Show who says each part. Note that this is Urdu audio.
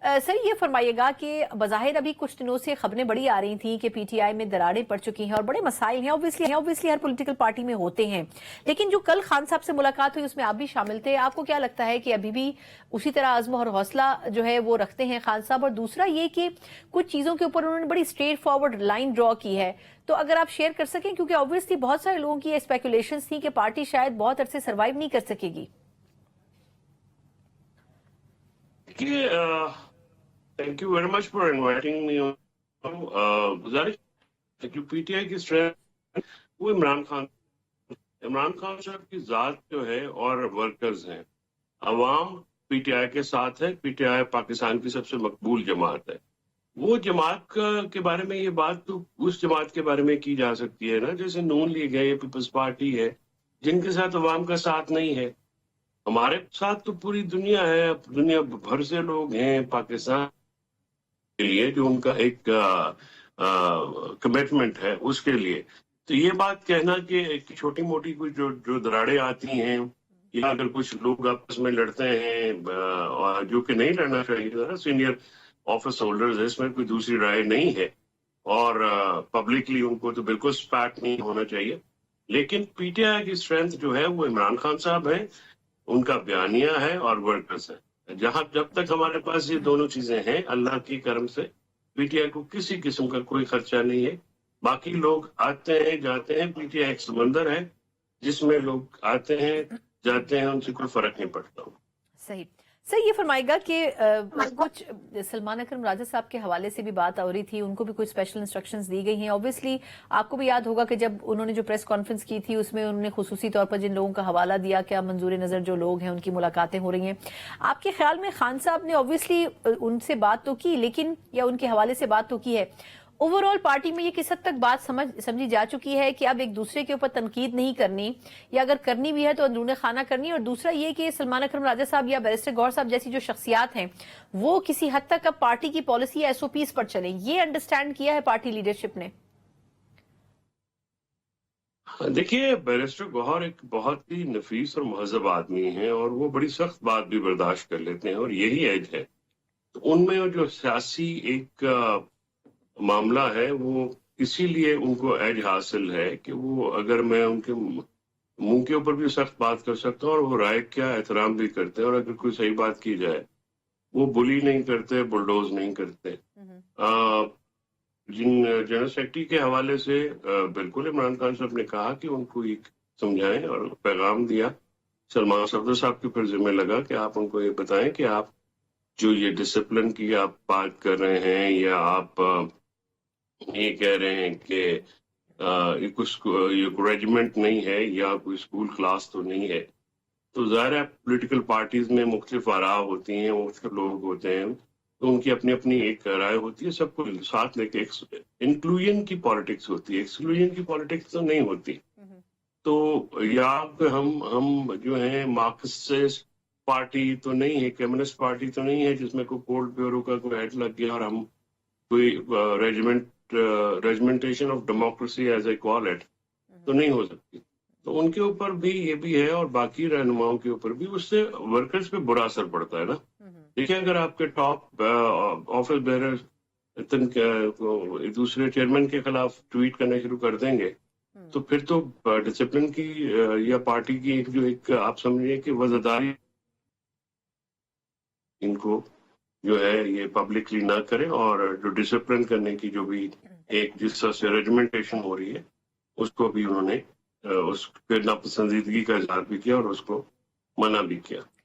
Speaker 1: سر یہ فرمائیے گا کہ بظاہر ابھی کچھ دنوں سے خبریں بڑی آ رہی تھیں کہ پی ٹی آئی میں دراڑیں پڑ چکی ہیں اور بڑے مسائل ہیں، اوبویسلی ہر پولیٹیکل پارٹی میں ہوتے ہیں، لیکن جو کل خان صاحب سے ملاقات ہوئی اس میں آپ بھی شامل تھے، آپ کو کیا لگتا ہے کہ ابھی بھی اسی طرح عزم اور حوصلہ جو ہے وہ رکھتے ہیں خان صاحب؟ اور دوسرا یہ کہ کچھ چیزوں کے اوپر انہوں نے بڑی اسٹریٹ فارورڈ لائن ڈرا کی ہے، تو اگر آپ شیئر کر سکیں، کیونکہ اوبویسلی بہت سارے لوگوں کی اسپیکولیشنز تھیں کہ پارٹی شاید بہت عرصے سروائیو نہیں کر سکے گی۔
Speaker 2: Thank you very much for inviting me. گزارش پی ٹی آئی کی اسٹرینتھ وہ عمران خان صاحب کی ذات جو ہے اور ورکرز ہیں، عوام پی ٹی آئی کے ساتھ ہے۔ پی ٹی آئی پاکستان کی سب سے مقبول جماعت ہے۔ وہ جماعت کے بارے میں یہ بات تو اس جماعت کے بارے میں کی جا سکتی ہے نا، جیسے نون لیگ ہے یا پیپلز پارٹی ہے، جن کے ساتھ عوام کا ساتھ نہیں ہے۔ ہمارے ساتھ تو پوری دنیا ہے، دنیا بھر سے لوگ ہیں پاکستان کے لیے، جو ان کا ایک کمٹمنٹ ہے اس کے لیے۔ تو یہ بات کہنا کہ چھوٹی موٹی کوئی جو دراڑیں آتی ہیں یا اگر کچھ لوگ آپس میں لڑتے ہیں، جو کہ نہیں لڑنا چاہیے، سینئر آفس ہولڈرز ہے، اس میں کوئی دوسری رائے نہیں ہے، اور پبلکلی ان کو تو بالکل سپیٹ نہیں ہونا چاہیے۔ لیکن پی ٹی آئی کی اسٹرینتھ جو ہے وہ عمران خان صاحب ہیں، ان کا بیانیہ ہے اور ورکرز ہے۔ جب تک ہمارے پاس یہ دونوں چیزیں ہیں، اللہ کی کرم سے پی ٹی آئی کو کسی قسم کا کوئی خرچہ نہیں ہے۔ باقی لوگ آتے ہیں جاتے ہیں، پی ٹی آئی ایک سمندر ہے جس میں لوگ آتے ہیں جاتے ہیں، ان سے کوئی فرق نہیں پڑتا۔
Speaker 1: صحیح۔ سر یہ فرمائے گا کہ کچھ سلمان اکرم راجہ صاحب کے حوالے سے بھی بات ہو رہی تھی، ان کو بھی کچھ اسپیشل انسٹرکشنز دی گئی ہیں۔ اوبویسلی آپ کو بھی یاد ہوگا کہ جب انہوں نے جو پریس کانفرنس کی تھی اس میں انہوں نے خصوصی طور پر جن لوگوں کا حوالہ دیا کہ منظور نظر جو لوگ ہیں ان کی ملاقاتیں ہو رہی ہیں۔ آپ کے خیال میں خان صاحب نے اوبویسلی ان سے بات تو کی، لیکن یا ان کے حوالے سے بات تو کی ہے، اوور آل پارٹی میں یہ کس حد تک بات سمجھی جا چکی ہے کہ اب ایک دوسرے کے اوپر تنقید نہیں کرنی، یا اگر کرنی بھی ہے تو اندرون خانہ کرنی؟ اور دوسرا یہ کہ سلمان اکرم راجہ صاحب یا بیرسٹر گور صاحب جیسی جو شخصیات ہیں وہ کسی حد تک اب پارٹی کی پالیسی یا ایس او پیز پر چلیں، یہ انڈرسٹینڈ کیا ہے پارٹی لیڈرشپ نے؟
Speaker 2: دیکھیے، بیرسٹر گوہر ایک بہت ہی نفیس اور مہذب آدمی ہیں، اور وہ بڑی سخت بات بھی برداشت کر لیتے ہیں، اور یہی ایج ہے۔ تو ان میں جو سیاسی ایک معاملہ ہے، وہ اسی لیے ان کو ایج حاصل ہے کہ وہ، اگر میں ان کے منہ کے اوپر بھی سخت بات کر سکتا ہوں اور وہ رائے کا احترام بھی کرتے ہیں، اور اگر کوئی صحیح بات کی جائے وہ بلی نہیں کرتے، بلڈوز نہیں کرتے۔ جنرل سیکرٹری کے حوالے سے بالکل عمران خان صاحب نے کہا کہ ان کو ایک سمجھائیں اور پیغام دیا۔ سلمان صفدر صاحب کے پھر ذمہ لگا کہ آپ ان کو یہ بتائیں کہ آپ جو یہ ڈسپلن کی آپ بات کر رہے ہیں، یا آپ یہ کہہ رہے ہیں کہ یہ ریجیمنٹ نہیں ہے یا کوئی اسکول کلاس تو نہیں ہے، تو ظاہر ہے پولیٹیکل پارٹیز میں مختلف آراء ہوتی ہیں، مختلف لوگ ہوتے ہیں، تو ان کی اپنی اپنی ایک رائے ہوتی ہے، سب کو ساتھ لے کے انکلوژن کی پالیٹکس ہوتی ہے، ایکسکلوژن کی پالیٹکس تو نہیں ہوتی۔ تو یا ہم جو ہیں مارکسسٹ پارٹی تو نہیں ہے، کمیونسٹ پارٹی تو نہیں ہے جس میں کوئی پولٹ بیورو کا کوئی ہیڈ لگ گیا اور ہم کوئی regimentation of democracy as I call it تو نہیں ہو سکتی۔ تو ان کے اوپر بھی یہ بھی ہے، اور باقی رہنماؤں کے اوپر بھی، اس سے ورکرز پہ برا اثر پڑتا ہے نا۔ دیکھیں، اگر آپ کے ٹاپ آفس بیرر دوسرے چیئرمین کے خلاف ٹویٹ کرنا شروع کر دیں گے تو پھر تو ڈسپلن کی یا پارٹی کی جو ایک آپ سمجھیے کہ وزاداری ان کو جو ہے یہ پبلکلی نہ کرے، اور جو ڈسپلن کرنے کی جو بھی ایک جس طرح سے ریجمنٹیشن ہو رہی ہے اس کو بھی انہوں نے اس پہ ناپسندیدگی کا اظہار بھی کیا اور اس کو منع بھی کیا۔